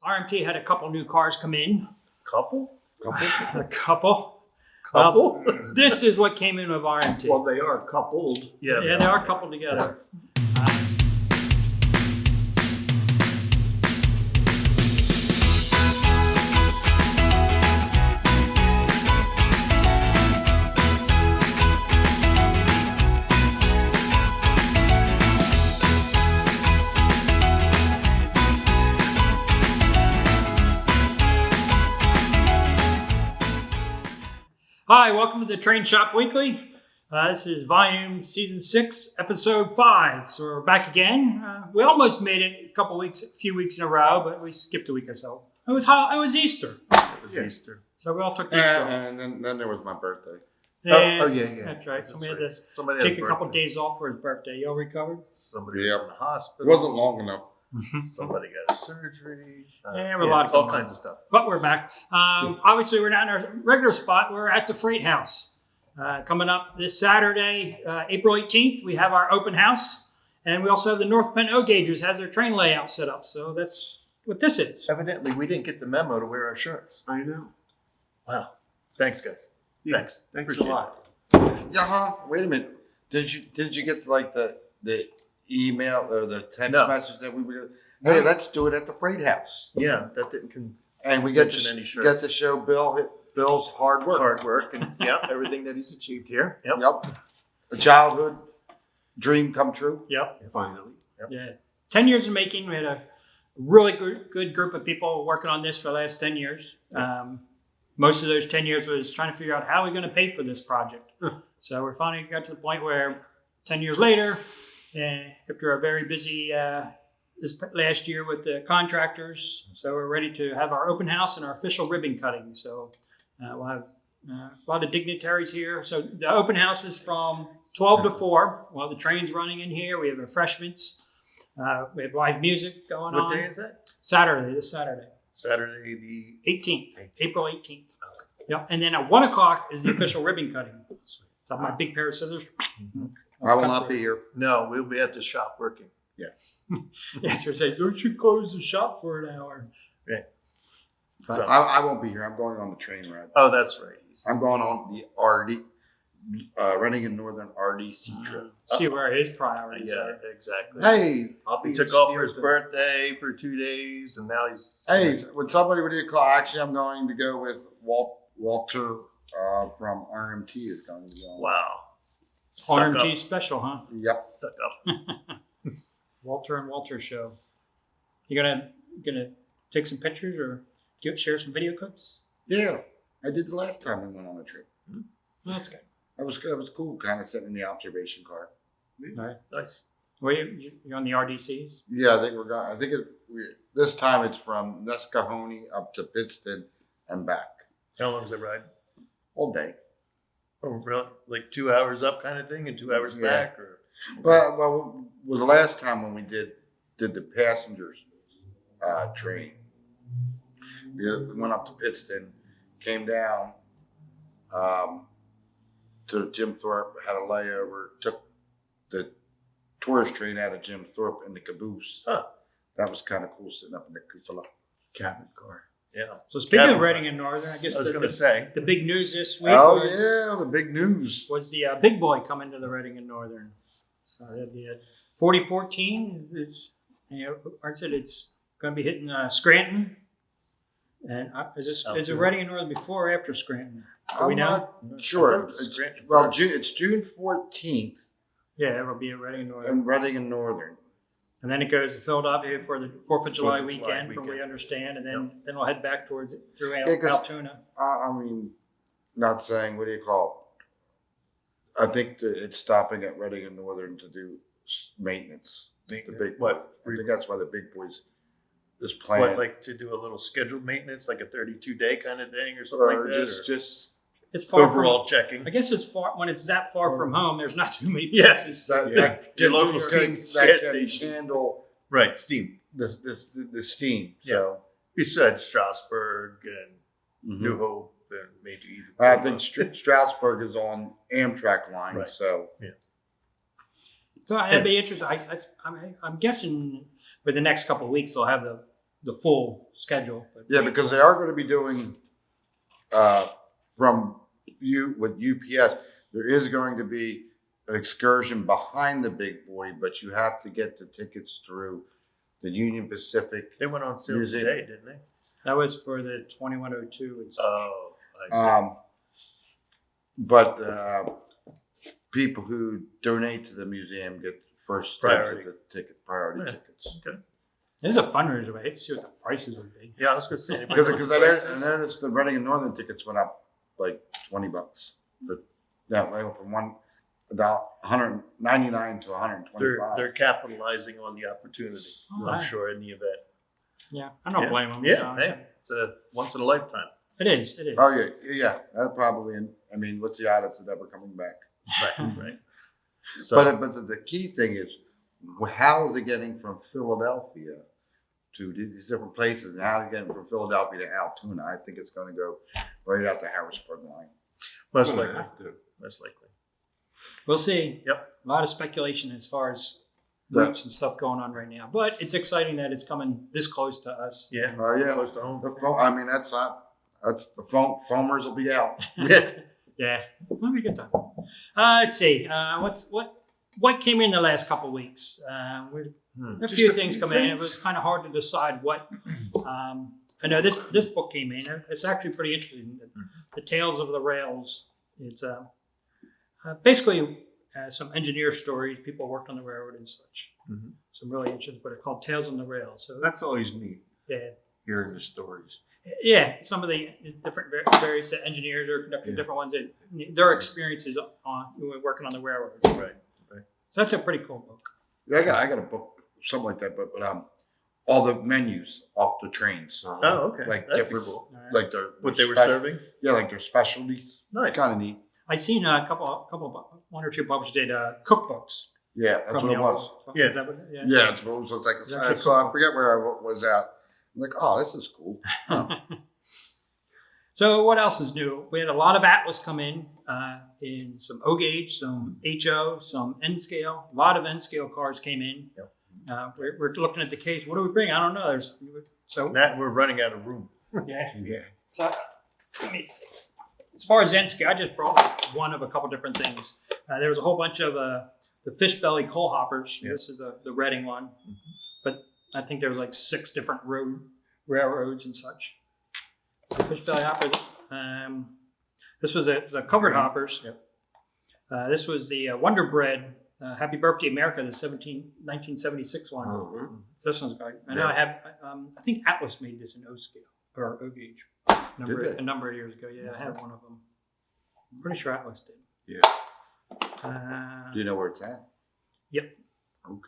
RMT had a couple new cars come in. Couple? A couple. Couple? This is what came in with RMT. Well, they are coupled. Yeah, they are coupled together. Hi, welcome to the Train Shop Weekly. This is season 6, episode 5. So we're back again. We almost made it a few weeks in a row, but we skipped a week or so. It was Easter. It was Easter. So we all took Easter off. And then there was my birthday. Yeah, yeah. That's right. Somebody had to Somebody take had a couple days off for his birthday. You all recovered? Somebody was in the It hospital. wasn't long enough. Somebody got a surgery. Yeah, a lot of all going on. kinds of stuff. But we're back. Obviously, we're not in our regular spot. We're at the Freight House. Coming up this Saturday, April 18th, we have our open house. And we also have the North Penn O-Gagers has their train layout set up. So that's what this is. Evidently, we didn't get the memo to wear our shirts. I know. Wow. Thanks, guys. Yeah, Thanks. Thanks Appreciate a lot. Yeah, wait a minute. Did you get like the email or the text No. message that we were? Hey, let's do it at the Freight House. Yeah, that didn't And we get mention any to shirts. get to show Bill's hard work. hard work and everything that he's achieved here. Yep. Yep. A childhood dream come true. Yep. Finally. Yeah. 10 years in making. We had a really good group of people working on this for the last 10 years. Most of those 10 years was trying to figure out how we're going to pay for this project. So we finally got to the point where 10 years later, after a very busy this last year with the contractors, so we're ready to have our open house and our official ribbon cutting. So we'll have a lot of dignitaries here. So the open house is from 12 to 4 while the train's running in here. We have refreshments. We have live music going on. What day is that? Saturday, this Saturday. Saturday the 18th, April 18th. Yep. And then at 1 o'clock is the official ribbon cutting. So I have my big pair of scissors. I will not be here. No, we'll be at the shop working. Yes, we're saying, don't you close the shop for an hour? So- I won't be here. I'm going on the train ride. Oh, that's right. I'm going on the RD, running in Northern RDC trip. See where his priorities Yeah, are. exactly. Hey, He took off for his birthday for 2 days, and now he's when somebody would call, actually, I'm going to go with Walter from RMT is going to go. Wow. RMT special, huh? Yep. Suck up. Walter and Walter show. You gonna take some pictures or share some video clips? Yeah, I did the last time we went on a trip. Oh, that's good. It was cool, kind of sitting in the observation car. All right. Nice. Were you're on the RDCs? Yeah, I think we're going. This time it's from Nescahoning up to Pittston and back How long was that ride? all day. Oh, really? Like 2 hours up kind of thing and 2 hours Yeah. back? Or Well, the last time when we did the passengers train, we went up to Pittston, came down to Jim Thorpe, had a layover, took the tourist train out of Jim Thorpe in the caboose. Huh. That was kind of cool sitting up in the cupola. Cabin car. Yeah. So speaking Cabin of Reading ride. and Northern, I guess I was going to say. the big news this week Oh was, yeah, the big news. was the big boy coming to the Reading and Northern. So the 4014 is, I said it's going to be hitting Scranton. And is it Reading and Northern before or after Scranton? Do we I'm know? not sure. I thought it was Scranton Well, first. it's June 14th Yeah, it'll be at Reading and Northern. in Reading and Northern. And then it goes to Philadelphia for the 4th of July 4th of July weekend, from what we weekend. understand. And then we'll head back through 'cause- Altoona. I mean, not saying, what do you call it? I think that it's stopping at Reading and Northern to do maintenance. The big What? I think that's why the big boys is playing. What, like to do a little scheduled maintenance, like a 32-day kind of thing or something or like that? just It's far overall from. checking. I guess it's far when it's that far from home. There's not too many Yeah. places. that, Yeah. that Your can- local that steam can- gas that can station. handle Right, steam. the steam. Yeah. So Besides Strasburg and mhm. New Hope and maybe even. I think Stroudsburg is on Amtrak line. Right. So So it'd be interesting. I'm guessing for the next couple of weeks they'll have the the full schedule. But Yeah, because they are going to be doing, with UPS, there is going to be an excursion behind the big boy, but you have to get the tickets through the Union Pacific. They went on sale Museum. today, didn't they? that was for the 2102. And such. Oh, I see. But people who donate to the museum get first Priority. priority Yeah. tickets. Okay. There's a fundraiser, but I hate to see what the prices would be. Yeah, I was gonna say. anybody Because know I what the noticed the Reading and Northern tickets went up like $20, but that went from $199 to $125. They're capitalizing on the opportunity, Oh, I'm right. sure, in the event. Yeah, I don't blame them. Yeah, hey, it's a once in a lifetime. It is. It is. Oh yeah, that probably. I mean, what's the odds of ever coming back? Right, right. So, But the key thing is, how is it getting from Philadelphia to these different places, and how is it getting from Philadelphia to Altoona? I think it's going to go right out the Harrisburg line. most likely, most likely. We'll see. Yep. A lot of speculation as far as Yeah. routes and stuff going on right now, but it's exciting that it's coming this close to us. Yeah, Yeah. close to home. I mean, that's the foamers will be out. Yeah. Yeah, it'll be a good time. Let's see. What came in the last couple of weeks? A few things come in. It was kind of hard to decide what. I know this book came in. It's actually pretty interesting. The Tales of the Rails. It's basically some engineer stories. People worked on the railroad and such. Mhm. Some really interesting, but it's called Tales on the Rails. So That's always neat, yeah. hearing the stories. Yeah, some of the different various engineers or conducting different ones, their experiences on working on the railroads. Right. So that's a pretty cool book. Yeah, I got a book, something like that, but all the menus off the trains, Oh, okay. Like That'd be different- cool. like their What they were special- serving? Yeah, like their specialties. Nice. Kind of neat. I seen a couple, one or two publishers did cookbooks. Yeah, that's from what the it was. old- Yeah. Is that what, yeah. Yeah, it's what it was like. It's actually So I cool. forget where I was at. I'm like, oh, this is cool. So what else is new? We had a lot of Atlas come in some O gauge, some HO, some N scale. A lot of N scale cars came in. Yep. We're looking at the case. What do we bring? I don't know. So Matt, we're running out of room. yeah. Yeah. So let me see. As far as N scale, I just brought one of a couple different things. There was a whole bunch of the fish belly coal hoppers. Yeah. This is the Reading one, but I think there was like 6 different railroads and such. The fish belly hoppers. This was the covered hoppers. Yep. This was the Wonder Bread Happy Birthday America, the 1976 one. Oh, This one's great. I know I have. I think Atlas made this in O scale or O gauge Did they? a number of years ago. Yeah, I have one of them. I'm pretty sure Atlas did. Yeah. Do you know where it's at? Yep. Okay.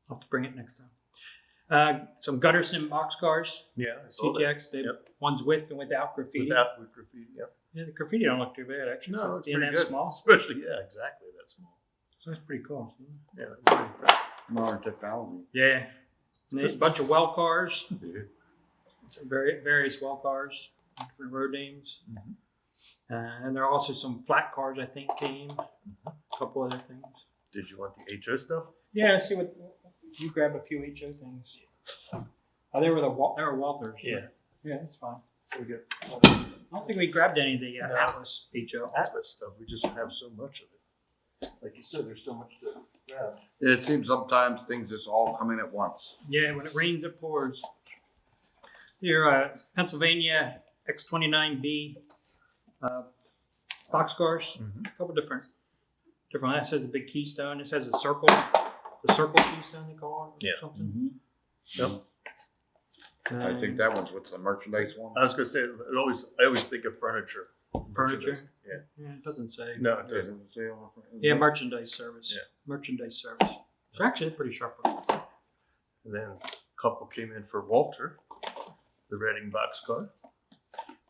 I'll have to bring it next time. Some Gutterson boxcars, Yeah, I saw that. CTX. Yep. One's with and without graffiti. With graffiti, yep. Yeah, the graffiti don't look too bad actually. No, it's Being pretty that good. small, Especially, yeah, exactly that small. so that's pretty cool. Yeah, pretty impressive. Modern technology. Yeah, and there's a bunch of well cars. Yeah. Some various well cars, different road names. And there are also some flat cars, I think, came. A couple other things. Did you want the HO stuff? Yeah, let's see what you grab a few HO things. Oh, they were Walthers. Yeah. Yeah, that's fine. We get I don't think we grabbed any of the No. Atlas HO. Atlas stuff. We just have so much of it. Like you said, there's so much to grab. It seems sometimes things just all come in at once. Yeah, when it rains, it pours. Here, Pennsylvania X29B boxcars. A couple different. That says the big Keystone. It says the circle Keystone, they call it. Or Yeah. something. Yep. I think that one's what's the merchandise one. I was gonna say, I always think of furniture. Furniture? Yeah. Yeah, it doesn't say. No, it doesn't. Doesn't say on the front. Yeah, merchandise service. Yeah. Merchandise service. It's actually a pretty sharp book. And then a couple came in for Walter, the Reading boxcar,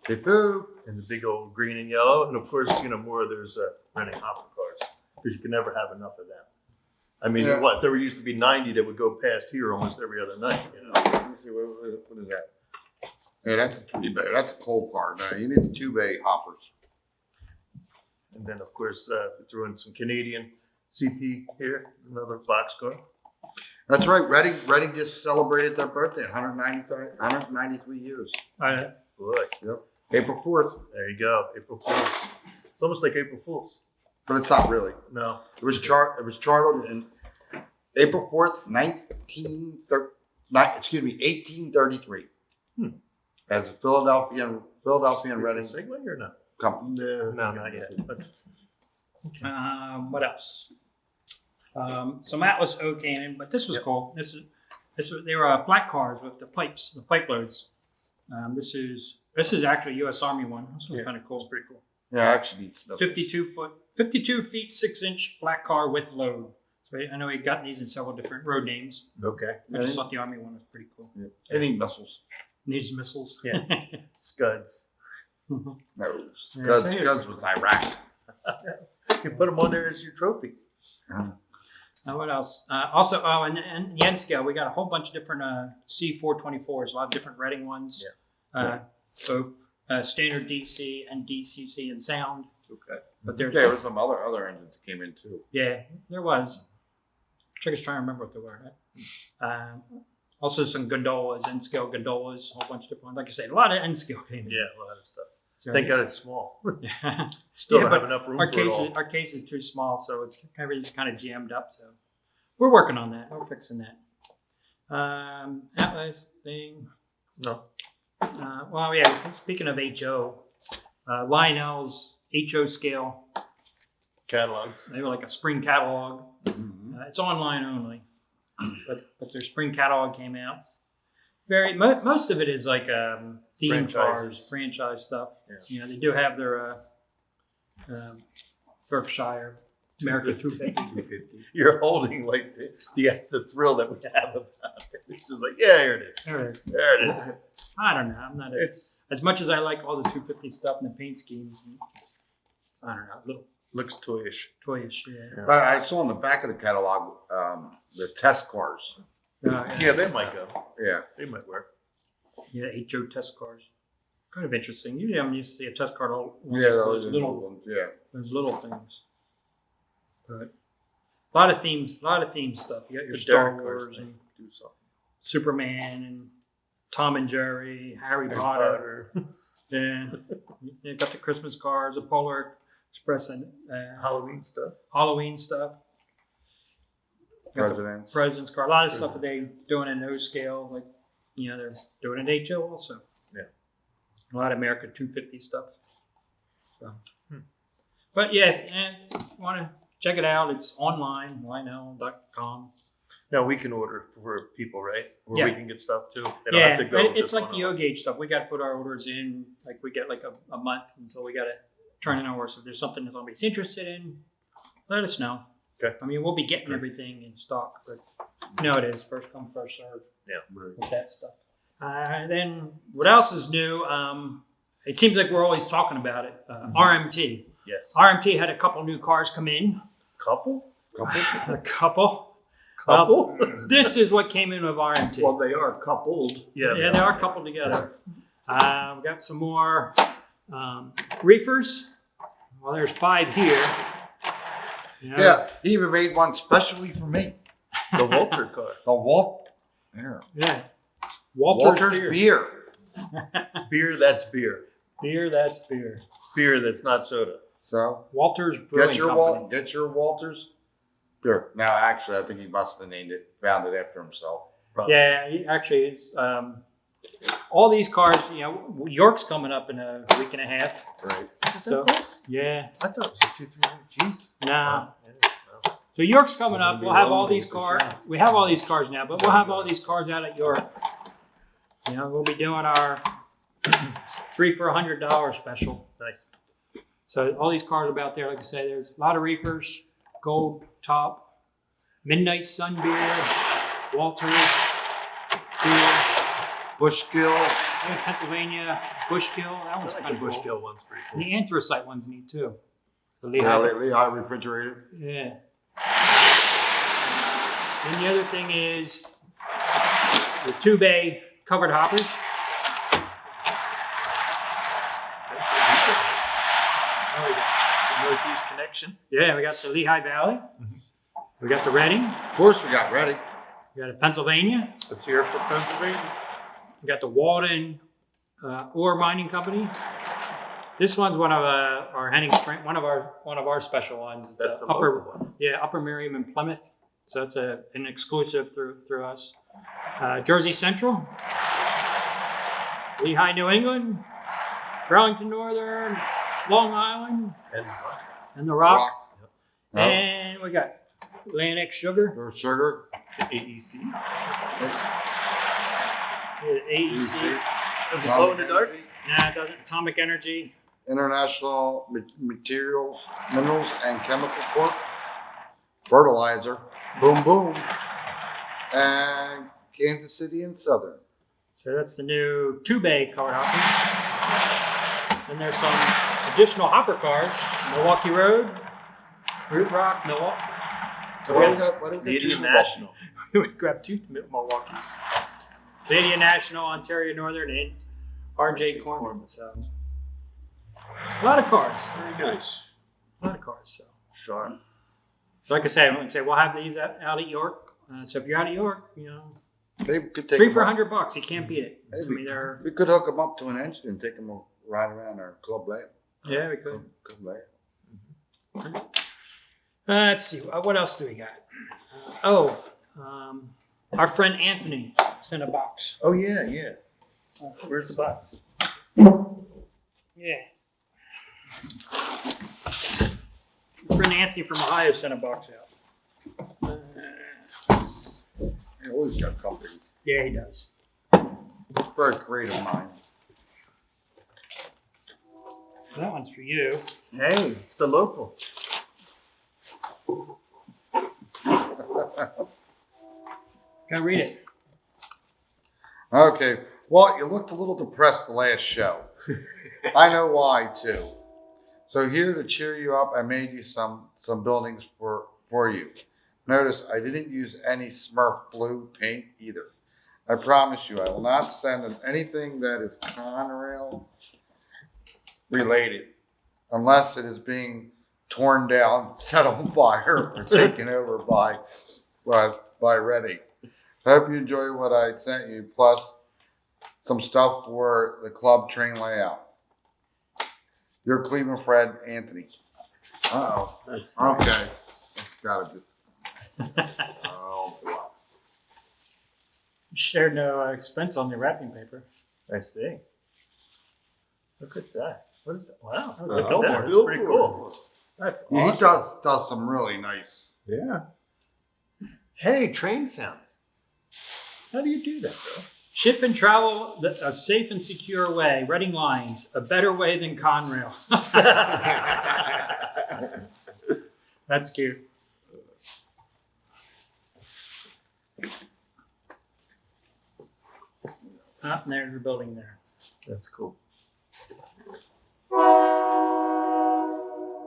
Beep boop. and the big old green and yellow. And of course, more there's Reading hopper cars because you can never have enough of them. I mean, Yeah. there used to be 90 that would go past here almost every other night. Let me see, what is that? Yeah, that's a 3-bay. That's a coal car. Now you need the 2-bay hoppers. And then of course we threw in some Canadian CP here, another boxcar. That's right. Reading just celebrated their birthday, 193 years. Boy, Yep. April 4th, there you go. April Fool's. It's almost like April Fool's. but it's not really. No. It was chartered in April 4th, 1833. As a Philadelphian Reading Segway or no? company. No, not yet. Okay. What else? Some Atlas O cannon, but this was cool. This was they were flat cars with the pipe loads. This is actually a U.S. Army one. This was kind of cool. It's pretty cool. Yeah, actually, 52 feet 6 inch flat car with load. So I know he got these in several different road names. Okay. I just thought the Army one was pretty cool. yeah. Any missiles? Needs missiles. Yeah. Scuds. No, Yeah, Scuds was Iraq. You put them on there as your trophies. What else? Also, and the N scale, we got a whole bunch of different C424s, a lot of different Reading ones. Yeah. Both standard DC and DCC and sound. Okay. But There were some other engines that came in too. Yeah, there was. I was trying to remember what they were. Also, some gondolas, N scale gondolas, a whole bunch of different ones. Like I said, a lot of N scale came in. Yeah, a lot of stuff. So, Thank God it's small. Yeah. Still Yeah, don't but have enough room our for it all. case is too small, so it's everything's kind of jammed up. So we're working on that. We're fixing that. Atlas thing. No. Well, yeah. Speaking of HO, Lionel's HO scale. Catalogs. They were like a spring catalog. It's online only, but their spring catalog came out. Most of it is like theme cars, franchise stuff. Yeah. You know, they do have their Berkshire America 250. You're holding like the thrill that we have about it. It's just like, yeah, here it is. There it is. There it is. I don't know. I'm not It's as much as I like all the 250 stuff and the paint schemes. I don't know, a little looks toyish. toyish. Yeah. But I saw in the back of the catalog the test cars. Yeah, they might go. Yeah. They might work. Yeah, HO test cars. Kind of interesting. Usually I'm used to see a test car. Yeah, those those little ones. Yeah. those little things. But a lot of themes stuff. You got your The Star Derek cars Wars and do something. Superman and Tom and Jerry, Harry Potter. Yeah, you got the Christmas cars, the Polar Express, and Halloween stuff. Halloween stuff. Got the President's car. A lot of stuff that they doing in no scale, like they're doing it HO also. Yeah, a lot of America 250 stuff. So, but yeah, want to check it out? It's online, Lionel.com. Now we can order for people, right? Or Yeah. we can get stuff too. They don't have to go it's just like the one-on-one. O-Gauge stuff. We got to put our orders in. Like we get like a month until we got to turn in our orders. If there's something that somebody's interested in, let us know. Okay. I mean, we'll be getting everything in stock, but it is first come, first serve. Yeah. With that stuff. Then what else is new? It seems like we're always talking about it. RMT. Yes. RMT had a couple new cars come in. Couple? A couple. Couple? This is what came in with RMT. Well, they are coupled. Yeah. Yeah, they are coupled together. We've got some more reefers. Well, there's 5 here. Yeah, he even made one specially for me. The Walter car. The Walt. There. Yeah. Walter's beer. Beer, that's beer. Beer, that's beer. Beer, that's not soda. So Walter's Brewing Company. get your Walters beer. Now, actually, I think he must have found it after himself. Probably. Yeah, actually, it's all these cars. York's coming up in a week and a half. Right. Is it So- that close? Yeah. I thought it was like 2-3 G's. Nah. Wow. Yeah. So York's coming We're up. gonna be We'll have all loading these for cars. sure. We have all these cars now, but we'll have all these cars out at York. We'll be doing our 3 for $100 special. Nice. So all these cars about there, like I say, there's a lot of reefers, gold top, Midnight Sun beer, Walters beer, Bushkill. yeah, Pennsylvania, Bushkill. That I one's like kind the of cool. Bushkill one's pretty And cool. the anthracite one's neat too. The Yeah, Lehigh. Lehigh refrigerated. Yeah. And the other thing is the 2-bay covered hoppers. That's a decent one. Oh, yeah. The Northeast connection. Yeah, we got the Lehigh Valley. We got the Reading. Of course, we got ready. We got a Pennsylvania. Let's hear it for Pennsylvania. We got the Walden Ore Mining Company. This one's one of our Henning's one of our special ones. It's That's the upper local one. yeah Upper Miriam and Plymouth. So it's an exclusive through us. Jersey Central, Lehigh, New England, Burlington Northern, Long Island, and the Rock. Oh, And we got Atlantic Sugar, there's sugar. The AEC. AEC. Does it glow in the dark? Nah, it doesn't. Atomic Energy. International Materials, Minerals and Chemical Corp. Fertilizer. Boom, boom. And Kansas City and Southern. So that's the new 2-bay card hoppers. Then there's some additional hopper cars. Milwaukee Road, Root Rock, Milwaukee. Canadian National. We grabbed 2 Milwaukees. Canadian National, Ontario Northern, and RJ Corman. So a lot of cars. Very nice. A lot of cars. So Sharp. like I say, we'll have these out at York. So if you're out of York, They could take 3 for them up. $100. You can't beat it. I Maybe. mean, they're We could hook them up to an engine and take them right around our club lab. yeah, we could. Club lab. Let's see. What else do we got? Our friend Anthony sent a box. Oh yeah, yeah. Where's the box? Yeah. Friend Anthony from Ohio sent a box out. He always got something. Yeah, he does. Very creative mind. That one's for you. Hey, it's the local. Go read it. Okay. Well, you looked a little depressed the last show. I know why too. So here to cheer you up, I made you some buildings for you. Notice I didn't use any Smurf blue paint either. I promise you I will not send them anything that is Conrail related unless it is being torn down, set on fire, or taken over by Reading. I hope you enjoy what I sent you, plus some stuff for the club train layout. Your Cleveland friend, Anthony. Uh-oh. That's Okay. That's gotta be. Oh, boy. Shared no expense on the wrapping paper. I see. Look at that. What is that? Wow. That's Uh, a billboard. that It's pretty billboard. cool. That's Yeah, awesome. he does some really nice. Yeah. Hey, train sounds. How do you do that, bro? Ship and travel a safe and secure way. Reading Lines, a better way than Conrail. That's cute. Ah, and there's the building there. That's cool.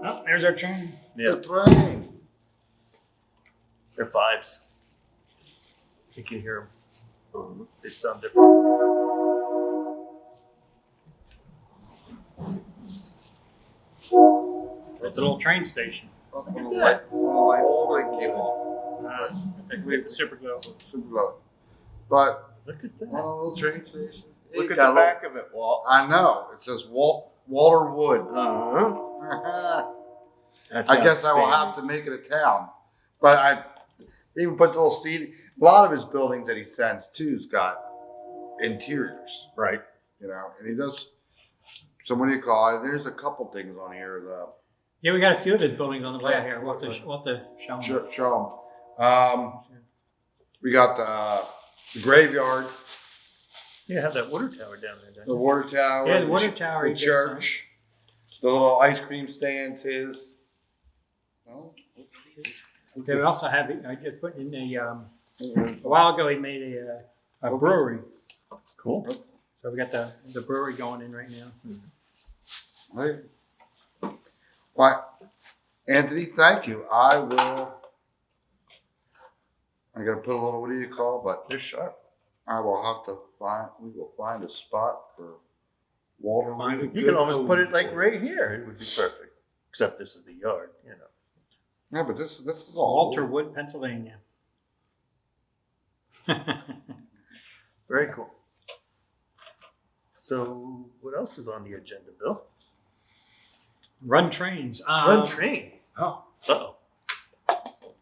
Oh, there's our train. Yeah, The train. they're 5s. You can hear them. They sound different. It's a little train station. Oh, the light came off. They can get the super glue. Super low. But Look at on that. a little train station. Look you at got the a back of it, Walt. I know. It says Walter Wood. Uh-huh. That's I guess I will have to make it a town. But I even put the little seat. A lot of his buildings that he sends to's got interiors, Right. you know, and he does. So what do you call it? There's a couple things on here though. Yeah, we got a few of his buildings on the way here. We'll have to show them. Show them. We got the graveyard, You have that water tower down there, don't the you? water tower, Yeah, the water tower. the he just church, the little ice cream stands. His. Oh, Okay, we also have, I just put in a while ago, he made a brewery. Cool. So we got the brewery going in right now. Hey. Well, Anthony, thank you. I'm gonna put a little, what do you call, but They're sharp. we will find a spot for Walter. Find a Wood. You can almost put it like right here. It would be perfect. Except this is the yard, you know. Yeah, but this is all Walter Wood, Pennsylvania. Very cool. So what else is on the agenda, Bill? Run trains. Run trains. Oh. Uh-oh.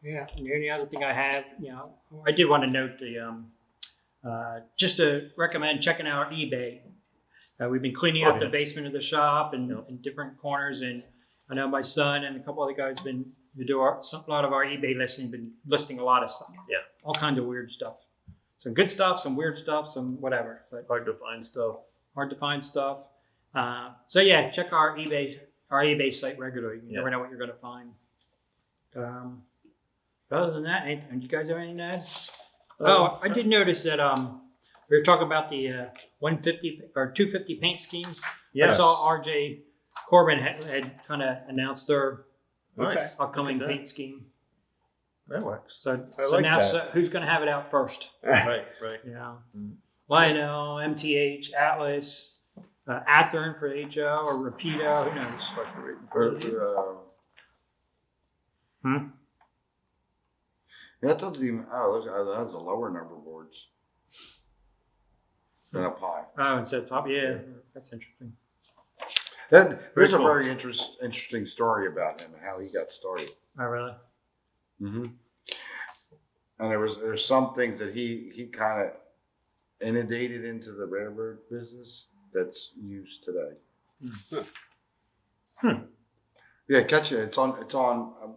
Yeah, and the only other thing I have, I did want to note just to recommend checking out eBay. We've been cleaning out the basement of the shop and in different corners, and I know my son and a couple other guys who do a lot of our eBay listing, been listing a lot of stuff. Yeah. All kinds of weird stuff. Some good stuff, some weird stuff, some whatever. But Hard to find stuff. hard to find stuff. So yeah, check our eBay site regularly. You never know what you're going to find. Other than that, do you guys have anything to add? I did notice that we were talking about the 150 or 250 paint schemes. Yes. I saw RJ Corbin had kind of announced their Nice. upcoming Look at that. paint scheme. That works. So like now that. who's going to have it out first? Right. Yeah. Mm. Lionel, MTH, Atlas, Athearn for HO or Rapido, who knows? That doesn't even. Oh, look, that's a lower number of boards than up high. Oh, instead of top, yeah, that's interesting. There's cool. a very interesting story about him and how he got started. Oh, really? Mm-hmm. And there's some things that he kind of inundated into the railroad business that's used today. Yeah, catch it. It's on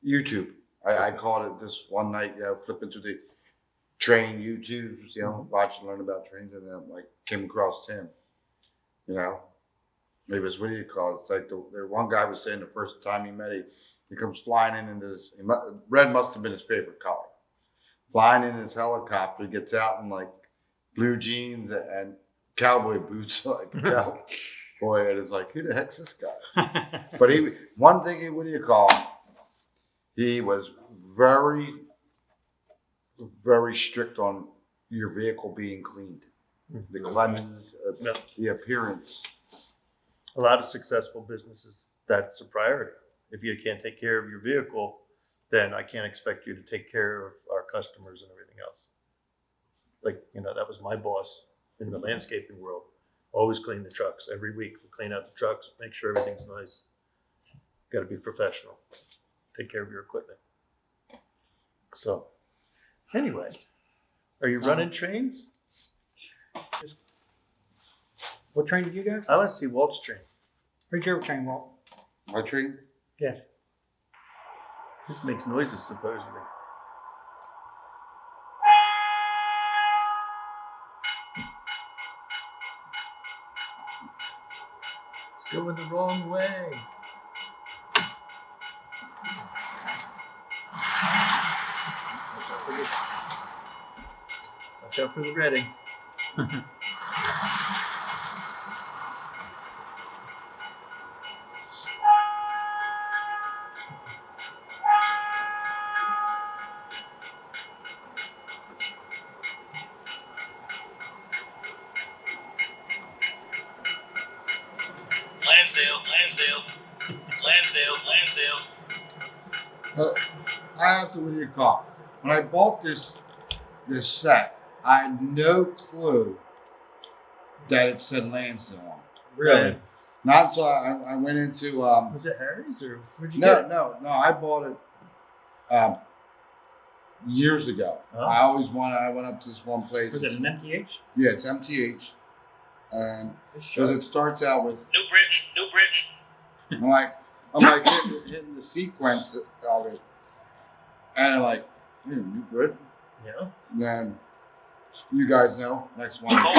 YouTube. I caught it this one night. Flipping through the train YouTube, watching, learn about trains, and then came across him. Maybe it's what do you call it? It's like the one guy was saying the first time he met him, he comes flying in into this. Red must have been his favorite color. Flying in his helicopter, gets out in blue jeans and cowboy boots, like a cowboy, and it's like, who the heck's this guy? But one thing he, what do you call it? He was very, very strict on your vehicle being cleaned, the cleanliness, the appearance. A lot of successful businesses, that's a priority. If you can't take care of your vehicle, then I can't expect you to take care of our customers and everything else. That was my boss in the landscaping world. Always clean the trucks. Every week we clean out the trucks, make sure everything's nice. Got to be professional. Take care of your equipment. So, anyway, are you running trains? What train did you go? I want to see Walt's train. Where's your train, Walt? My train? Yeah. This makes noises supposedly. It's going the wrong way. Watch out for the Reading. Lansdale. I have to, what do you call it? When I bought this set, I had no clue that it said Lansdale on it. Really? Not so I went into Was it Harry's or where'd you get it? no. I bought it years ago. Oh. I went up to this one place. Was it an MTH? Yeah, it's MTH. And because it starts out with New Britain. I'm like hitting the sequence of it. And I'm like, New Britain. Yeah. And then you guys know, next one. Colmar.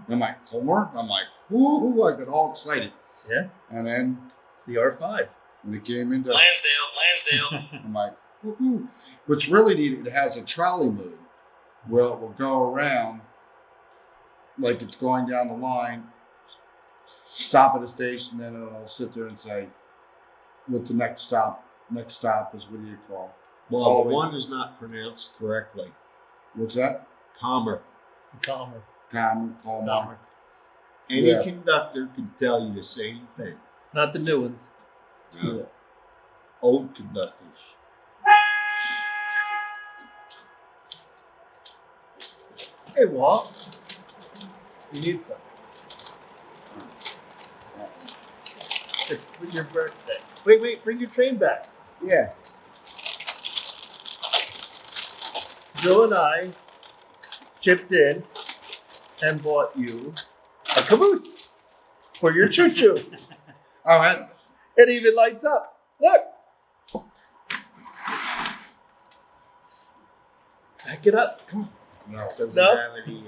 I'm like, Colmar? I'm like, ooh, I got all excited. Yeah. And then It's the R5. when it came into Lansdale. I'm like, woohoo. What's really neat, it has a trolley mode where it will go around like it's going down the line, stop at a station, then it'll sit there and say, what's the next stop? Next stop is, what do you call? Well, the one is not pronounced correctly. What's that? Calmer. Calmer. Colmar. Any Yeah. conductor can tell you the same thing. Not the new ones. Yeah. Old conductors. Hey, Walt. You need something. It's your birthday. Wait, bring your train back. Yeah. Bill and I chipped in and bought you a caboose for your choo-choo. Oh, and It even lights up. Look. Back it up. Come on. no. Doesn't No? have any.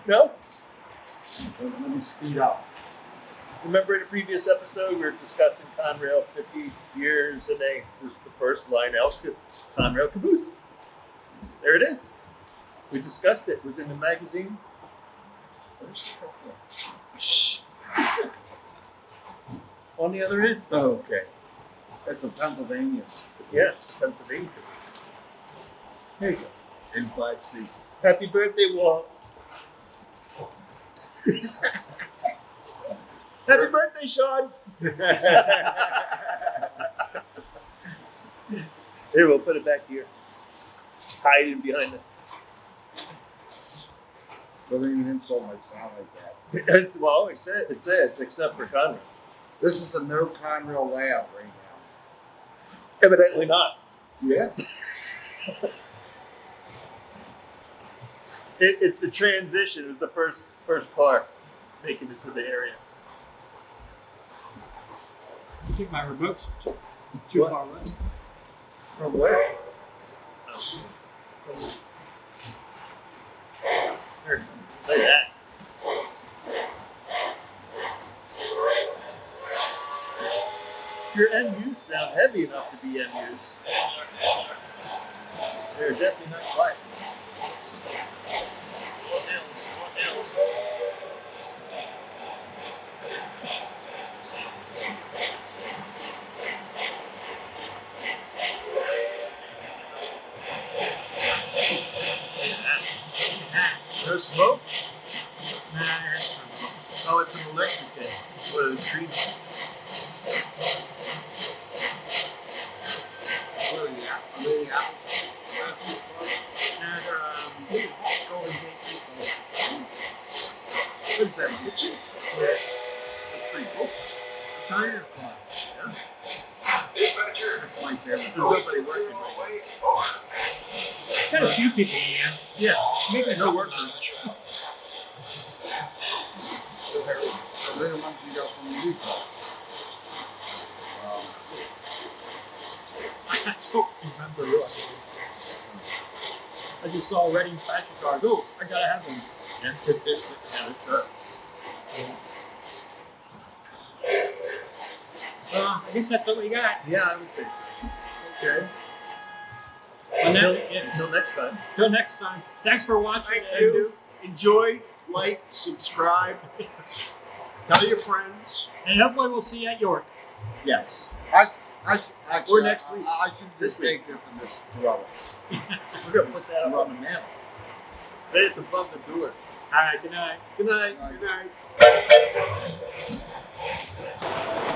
No? Let me speed up. Remember in a previous episode, we were discussing Conrail 50 years, and this is the first Lionel Conrail caboose. There it is. We discussed it. It was in the magazine. Shh. On the other end. Oh, okay. It's a Pennsylvania. Yeah, it's a Pennsylvania caboose. There you go. N5C. Happy birthday, Walt. Happy birthday, Sean. Here, we'll put it back here. It's hiding behind it. Doesn't even insult my sound like that. It's, well, it says, except for Conrail. This is the no Conrail layout right now. Evidently not. Yeah. It's the transition. It was the first car making it to the area. I think my remote's too What? far away. From where? There, look at that. Your MUs sound heavy enough to be MUs. They're definitely not quiet. No smoke? Nah, I heard something. Oh, it's an electric engine. It's one of those green ones. What are the apples? Nah, they're Golden Gate people. What is that, a kitchen? Yeah. That's pretty cool. Diner car. Yeah. That's my favorite. There's nobody working right Got a few people in here. Yeah. Maybe No workers. Are they the ones you got from the depot? I don't remember really. I just saw Reading passenger cars. Oh, I gotta have one. Yeah, that's right. I guess that's what we got. Yeah, I would say so. Okay. Until, Until next time. until next time. Thanks for watching. Thank you. Enjoy, like, subscribe. Tell your friends. And hopefully we'll see you at York. Yes. Actually, Or next week. I should just This week. take this and just throw it. We're going to put that up on the mantle. Right at the above the door. All right, good night. Good night. Good night.